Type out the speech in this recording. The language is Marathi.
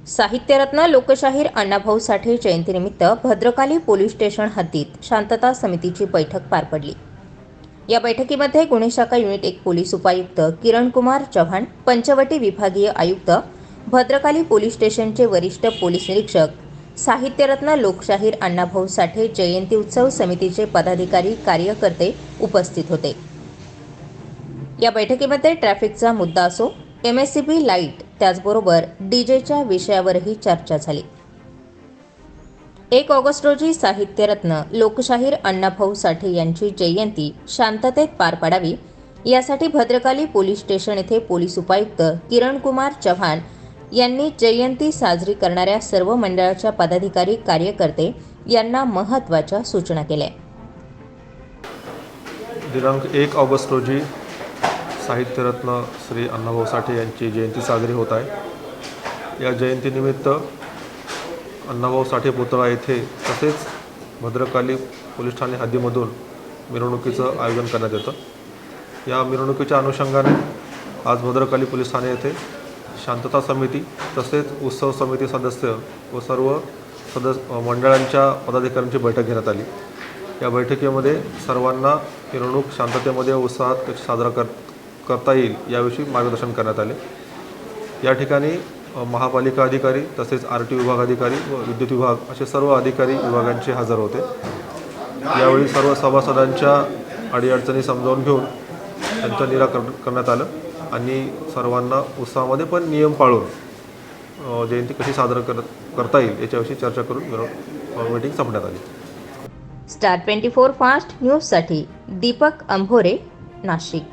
साहित्यरत्न लोकशाहीर अण्णाभाऊ साठे जयंतीनिमित्त भद्रकाली पोलीस स्टेशन हद्दीत शांतता समितीची बैठक पार पडली। या बैठकीमध्ये गुन्हे शाखा युनिट 1 पोलीस उपायुक्त किरणकुमार चव्हाण, पंचवटी विभागीय आयुक्त, भद्रकाली पोलीस स्टेशनचे वरिष्ठ पोलीस निरीक्षक, साहित्यरत्न लोकशाहीर अण्णाभाऊ साठे जयंती उत्सव समितीचे पदाधिकारी कार्यकर्ते उपस्थित होते। या बैठकीमध्ये ट्रॅफिकचा मुद्दा असो, MSCB लाईट, त्याचबरोबर डीजेच्या विषयावरही चर्चा झाली। 1 ऑगस्ट रोजी साहित्यरत्न लोकशाहीर अण्णाभाऊ साठे यांची जयंती शांततेत पार पाडावी यासाठी भद्रकाली पोलीस स्टेशन येथे पोलीस उपायुक्त किरणकुमार चव्हाण यांनी जयंती साजरी करणाऱ्या सर्व मंडळाच्या पदाधिकारी कार्यकर्ते यांना महत्त्वाच्या सूचना केल्या। दिनांक 1 ऑगस्ट रोजी साहित्यरत्न श्री अण्णाभाऊ साठे यांची जयंती साजरी होत आहे। या जयंतीनिमित्त अण्णाभाऊ साठे पुतळा येथे तसेच भद्रकाली पोलीस ठाणे हद्दीमधून मिरवणुकीचं आयोजन करण्यात येतं। या मिरवणुकीच्या अनुषंगाने आज भद्रकाली पोलीस ठाणे येथे शांतता समिती तसेच उत्सव समिती सदस्य व सर्व मंडळांच्या पदाधिकाऱ्यांची बैठक घेण्यात आली। या बैठकीमध्ये सर्वांना मिरवणूक शांततेमध्ये उत्साहात कशी साजरा करता येईल याविषयी मार्गदर्शन करण्यात आले। या ठिकाणी महापालिका अधिकारी तसेच RT विभाग अधिकारी व विद्युत विभाग असे सर्व अधिकारी विभागांचे हजर होते। यावेळी सर्व सभासदांच्या अडीअडचणी समजावून घेऊन त्यांचं निराकरण करण्यात आलं आणि सर्वांना उत्साहामध्ये पण नियम पाळून जयंती कशी साजरा करता येईल याच्याविषयी चर्चा करून मीटिंग संपण्यात आली। स्टार 24 फास्ट न्यूजसाठी दीपक अंभोरे, नाशिक।